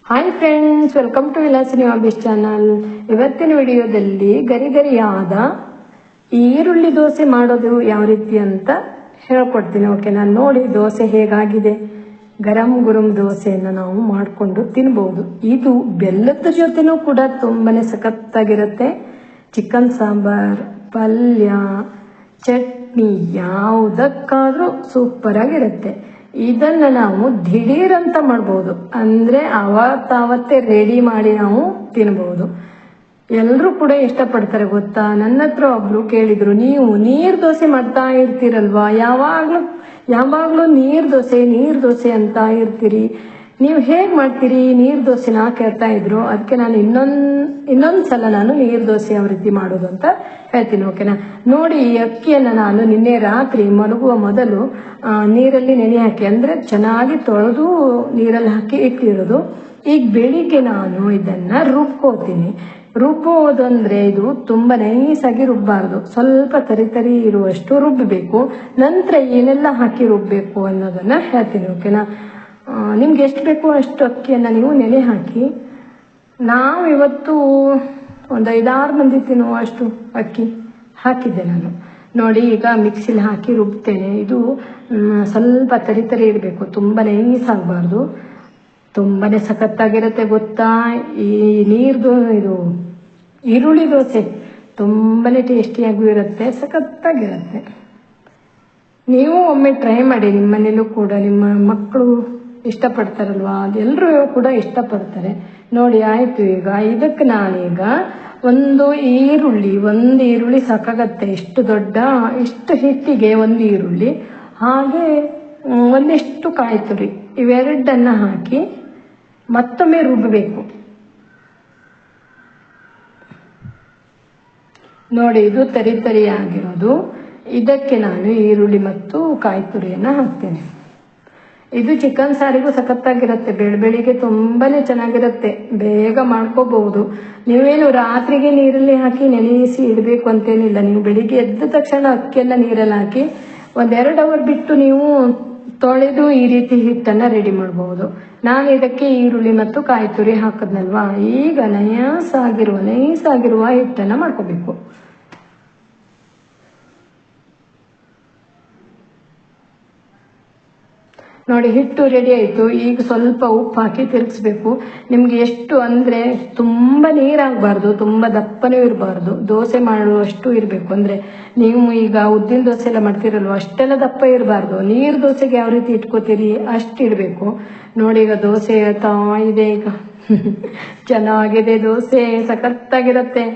Hi friends, welcome to Vilasini hobbies channel. ಇವತ್ತಿನ ವಿಡಿಯೋದಲ್ಲಿ ಗರಿಗರಿಯಾದ ಈರುಳ್ಳಿ ದೋಸೆ ಮಾಡೋದು ಯಾವ ರೀತಿ ಅಂತ ಹೇಳ್ಕೊಡ್ತೀನಿ. ಓಕೆನಾ? ನೋಡಿ ದೋಸೆ ಹೇಗಾಗಿದೆ. ಗರಂ ಗುರುಂ ದೋಸೆಯನ್ನು ನಾವು ಮಾಡಿಕೊಂಡು ತಿನ್ಬೋದು. ಇದು ಬೆಲ್ಲದ ಜೊತೆನೂ ಕೂಡ ತುಂಬಾನೇ ಸಖತ್ತಾಗಿರುತ್ತೆ. ಚಿಕನ್ ಸಾಂಬಾರ್, ಪಲ್ಯ, ಚಟ್ನಿ ಯಾವುದಕ್ಕಾದ್ರೂ ಸೂಪರ್ ಆಗಿರುತ್ತೆ. ಇದನ್ನ ನಾವು ದಿಢೀರ್ ಅಂತ ಮಾಡ್ಬೋದು, ಅಂದ್ರೆ ಅವತ್ತಾವತ್ತೇ ರೆಡಿ ಮಾಡಿ ನಾವು ತಿನ್ಬಹುದು. ಎಲ್ಲರೂ ಕೂಡ ಇಷ್ಟಪಡ್ತಾರೆ ಗೊತ್ತಾ. ನನ್ನ ಹತ್ರ ಒಬ್ರು ಕೇಳಿದ್ರು, ನೀವು ನೀರ್ ದೋಸೆ ಮಾಡ್ತಾ ಇರ್ತೀರಲ್ವಾ, ಯಾವಾಗ್ಲೂ ನೀರ್ ದೋಸೆ ಅಂತ ಇರ್ತೀರಿ, ನೀವು ಹೇಗ್ ಮಾಡ್ತೀರಿ ನೀರ್ ದೋಸೆನ ಕೇಳ್ತಾ ಇದ್ರು. ಅದಕ್ಕೆ ನಾನು ಇನ್ನೊಂದ್ಸಲ ನಾನು ನೀರ್ ದೋಸೆ ಯಾವ ರೀತಿ ಮಾಡೋದು ಅಂತ ಹೇಳ್ತೀನಿ. ಓಕೆನಾ? ನೋಡಿ, ಈ ಅಕ್ಕಿಯನ್ನು ನಾನು ನಿನ್ನೆ ರಾತ್ರಿ ಮಲಗುವ ಮೊದಲು ನೀರಲ್ಲಿ ನೆನೆ ಹಾಕಿ, ಅಂದ್ರೆ ಚೆನ್ನಾಗಿ ತೊಳೆದು ನೀರಲ್ಲಿ ಹಾಕಿ ಇಟ್ಟಿರೋದು. ಈಗ ಬೆಳಿಗ್ಗೆ ನಾನು ಇದನ್ನ ರುಬ್ಕೋತೀನಿ. ರುಬ್ಬೋದಂದ್ರೆ ಇದು ತುಂಬಾ ನೈಸಾಗಿ ರುಬ್ಬಾರ್ದು, ಸ್ವಲ್ಪ ತರಿ ಇರುವಷ್ಟು ರುಬ್ಬಬೇಕು. ನಂತರ ಏನೆಲ್ಲ ಹಾಕಿ ರುಬ್ಬಬೇಕು ಅನ್ನೋದನ್ನ ಹೇಳ್ತೀನಿ. ಓಕೆನಾ? ನಿಮ್ಗೆ ಎಷ್ಟು ಬೇಕೋ ಅಷ್ಟು ಅಕ್ಕಿಯನ್ನು ನೀವು ನೆನೆ ಹಾಕಿ. ನಾವು ಇವತ್ತು ಒಂದು 5-6 ಮಂದಿ ತಿನ್ನುವಷ್ಟು ಅಕ್ಕಿ ಹಾಕಿದ್ದೆ ನಾನು. ನೋಡಿ, ಈಗ ಮಿಕ್ಸಿಲಿ ಹಾಕಿ ರುಬ್ತೇನೆ. ಇದು ಸ್ವಲ್ಪ ತರಿ ಇರಬೇಕು, ತುಂಬ ನೈಸ್ ಆಗಬಾರ್ದು. ತುಂಬಾನೇ ಸಖತ್ತಾಗಿರುತ್ತೆ ಗೊತ್ತಾ. ಈ ಇದು ಈರುಳ್ಳಿ ದೋಸೆ ತುಂಬಾನೇ ಟೇಸ್ಟಿಯಾಗೂ ಇರುತ್ತೆ, ಸಖತ್ತಾಗಿರುತ್ತೆ. ನೀವು ಒಮ್ಮೆ ಟ್ರೈ ಮಾಡಿ. ನಿಮ್ಮ ಮನೇಲೂ ಕೂಡ ನಿಮ್ಮ ಮಕ್ಕಳು ಇಷ್ಟಪಡ್ತಾರಲ್ವಾ, ಅದೆಲ್ಲರೂ ಕೂಡ ಇಷ್ಟಪಡ್ತಾರೆ. ನೋಡಿ, ಆಯ್ತು. ಈಗ ಇದಕ್ಕೆ ನಾನೀಗ ಒಂದು ಈರುಳ್ಳಿ ಸಾಕಾಗತ್ತೆ. ಇಷ್ಟು ಹಿಟ್ಟಿಗೆ ಒಂದು ಈರುಳ್ಳಿ, ಹಾಗೆ ಒಂದಿಷ್ಟು ಕಾಯಿ ತುರಿ, ಇವೆರಡನ್ನ ಹಾಕಿ ಮತ್ತೊಮ್ಮೆ ರುಬ್ಬಬೇಕು. ನೋಡಿ, ಇದು ತರಿ ಆಗಿರೋದು. ಇದಕ್ಕೆ ನಾನು ಈರುಳ್ಳಿ ಮತ್ತು ಕಾಯಿ ತುರಿಯನ್ನ ಹಾಕ್ತೇನೆ. ಇದು ಚಿಕನ್ ಸಾರಿಗೂ ಸಖತ್ತಾಗಿರುತ್ತೆ. ಬೆಳಿಗ್ಗೆ ತುಂಬಾನೇ ಚೆನ್ನಾಗಿರುತ್ತೆ, ಬೇಗ ಮಾಡ್ಕೋಬಹುದು. ನೀವೇನು ರಾತ್ರಿಗೆ ನೀರಲ್ಲಿ ಹಾಕಿ ನೆನೆಸಿ ಇಡಬೇಕು ಅಂತೇನಿಲ್ಲ. ನೀವು ಬೆಳಿಗ್ಗೆ ಎದ್ದ ತಕ್ಷಣ ಅಕ್ಕಿಯನ್ನ ನೀರಲ್ಲಿ ಹಾಕಿ 1-2 ಅವರ್ ಬಿಟ್ಟು ನೀವು ತೊಳೆದು ಈ ರೀತಿ ಹಿಟ್ಟನ್ನ ರೆಡಿ ಮಾಡಬಹುದು. ನಾನು ಇದಕ್ಕೆ ಈರುಳ್ಳಿ ಮತ್ತು ಕಾಯಿ ತುರಿ ಹಾಕದ್ನಲ್ವಾ, ಈಗ ನೈಸ್ ಆಗಿರುವ ಹಿಟ್ಟನ್ನ ಮಾಡ್ಕೋಬೇಕು. ನೋಡಿ, ಹಿಟ್ಟು ರೆಡಿ ಆಯಿತು. ಈಗ ಸ್ವಲ್ಪ ಉಪ್ಪು ಹಾಕಿ ತಿರುಗಿಸ್ಬೇಕು. ನಿಮ್ಗೆ ಎಷ್ಟು ಅಂದ್ರೆ ತುಂಬ ನೀರಾಗಬಾರ್ದು, ತುಂಬ ದಪ್ಪನೂ ಇರಬಾರ್ದು. ದೋಸೆ ಮಾಡುವಷ್ಟು ಇರಬೇಕು. ಅಂದ್ರೆ ನೀವು ಈಗ ಉದ್ದಿನ ದೋಸೆ ಎಲ್ಲ ಮಾಡ್ತಿರಲ್ವ, ಅಷ್ಟೆಲ್ಲ ದಪ್ಪ ಇರಬಾರ್ದು. ನೀರು ದೋಸೆಗೆ ಯಾವ ರೀತಿ ಇಟ್ಕೋತೀರಿ ಅಷ್ಟು ಇಡಬೇಕು. ನೋಡಿ, ಈಗ ದೋಸೆ ಹೇಳ್ತಾ ಇದೆ. ಈಗ ಚೆನ್ನಾಗಿದೆ ದೋಸೆ, ಸಖತ್ತಾಗಿರುತ್ತೆ.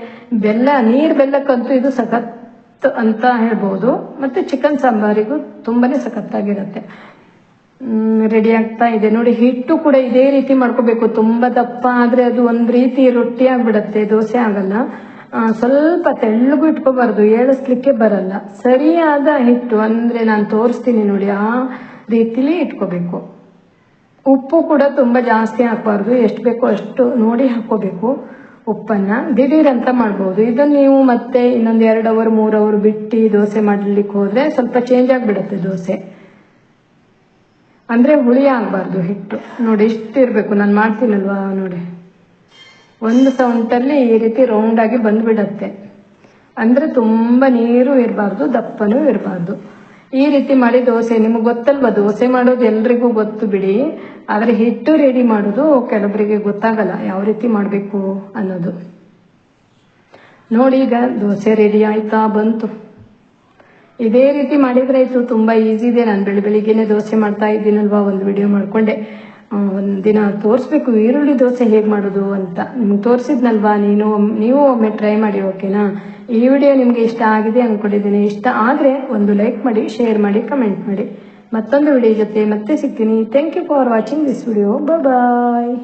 ಬೆಲ್ಲಕ್ಕಂತೂ ಇದು ಸಖತ್ ಅಂತ ಹೇಳ್ಬೋದು. ಮತ್ತೆ ಚಿಕನ್ ಸಾಂಬಾರಿಗೂ ತುಂಬಾನೇ ಸಖತ್ತಾಗಿರುತ್ತೆ. ರೆಡಿ ಆಗ್ತಾ ಇದೆ. ನೋಡಿ, ಹಿಟ್ಟು ಕೂಡ ಇದೇ ರೀತಿ ಮಾಡ್ಕೋಬೇಕು. ತುಂಬಾ ದಪ್ಪ ಆದ್ರೆ ಅದು ಒಂದ್ ರೀತಿ ರೊಟ್ಟಿ ಆಗ್ಬಿಡತ್ತೆ, ದೋಸೆ ಆಗಲ್ಲ. ಸ್ವಲ್ಪ ತೆಳ್ಳಗೂ ಇಟ್ಕೋಬಾರ್ದು, ಏಳಿಸ್ಲಿಕ್ಕೆ ಬರಲ್ಲ. ಸರಿಯಾದ ಹಿಟ್ಟು ಅಂದ್ರೆ ನಾನು ತೋರಿಸ್ತೀನಿ ನೋಡಿ, ಆ ರೀತಿಲಿ ಇಟ್ಕೋಬೇಕು. ಉಪ್ಪು ಕೂಡ ತುಂಬಾ ಜಾಸ್ತಿ ಹಾಕಬಾರ್ದು, ಎಷ್ಟು ಬೇಕೋ ಅಷ್ಟು ನೋಡಿ ಹಾಕೋಬೇಕು ಉಪ್ಪನ್ನ. ದಿಢೀರ್ ಅಂತ ಮಾಡ್ಬೋದು. ಇದನ್ನ ನೀವು ಮತ್ತೆ ಇನ್ನೊಂದು 2 ಅವರ್ 3 ಅವರ್ ಬಿಟ್ಟು ದೋಸೆ ಮಾಡ್ಲಿಕ್ಕೆ ಹೋದ್ರೆ ಸ್ವಲ್ಪ ಚೇಂಜ್ ಆಗ್ಬಿಡತ್ತೆ ದೋಸೆ. ಅಂದ್ರೆ ಹುಳಿ ಆಗ್ಬಾರ್ದು ಹಿಟ್ಟು. ನೋಡಿ, ಇಷ್ಟು ಇರ್ಬೇಕು. ನಾನು ಮಾಡ್ತೀನಲ್ವಾ, ನೋಡಿ, ಒಂದು ಸೌಂಟಲ್ಲಿ ಈ ರೀತಿ ರೌಂಡ್ ಆಗಿ ಬಂದ್ಬಿಡತ್ತೆ. ಅಂದ್ರೆ ತುಂಬಾ ನೀರು ಇರಬಾರ್ದು, ದಪ್ಪನೂ ಇರಬಾರ್ದು. ಈ ರೀತಿ ಮಾಡಿ ದೋಸೆ, ನಿಮ್ಗೆ ಗೊತ್ತಲ್ವಾ ದೋಸೆ ಮಾಡೋದು ಎಲ್ರಿಗೂ ಗೊತ್ತು ಬಿಡಿ. ಆದ್ರೆ ಹಿಟ್ಟು ರೆಡಿ ಮಾಡೋದು ಕೆಲವರಿಗೆ ಗೊತ್ತಾಗಲ್ಲ, ಯಾವ ರೀತಿ ಮಾಡ್ಬೇಕು ಅನ್ನೋದು. ನೋಡಿ, ಈಗ ದೋಸೆ ರೆಡಿ ಆಯ್ತಾ, ಬಂತು. ಇದೇ ರೀತಿ ಮಾಡಿದ್ರೆ ಆಯ್ತು, ತುಂಬಾ ಈಸಿ ಇದೆ. ನಾನು ಬೆಳಿಗ್ಗೆನೆ ದೋಸೆ ಮಾಡ್ತಾ ಇದ್ದೀನಲ್ವಾ, ಒಂದು ವಿಡಿಯೋ ಮಾಡ್ಕೊಂಡೆ. ಒಂದಿನ ತೋರಿಸ್ಬೇಕು ಈರುಳ್ಳಿ ದೋಸೆ ಹೇಗೆ ಮಾಡೋದು ಅಂತ. ನಿಮ್ಗೆ ತೋರಿಸಿದ್ನಲ್ವಾ, ನೀವು ಒಮ್ಮೆ ಟ್ರೈ ಮಾಡಿ. ಓಕೆನಾ? ಈ ವಿಡಿಯೋ ನಿಮ್ಗೆ ಇಷ್ಟ ಆಗಿದೆ ಅನ್ಕೊಂಡಿದ್ದೀನಿ. ಇಷ್ಟ ಆದ್ರೆ ಒಂದು ಲೈಕ್ ಮಾಡಿ, ಶೇರ್ ಮಾಡಿ, ಕಮೆಂಟ್ ಮಾಡಿ. ಮತ್ತೊಂದು ವಿಡಿಯೋ ಜೊತೆ ಮತ್ತೆ ಸಿಗ್ತೀನಿ. Thank you for watching this video. Bye.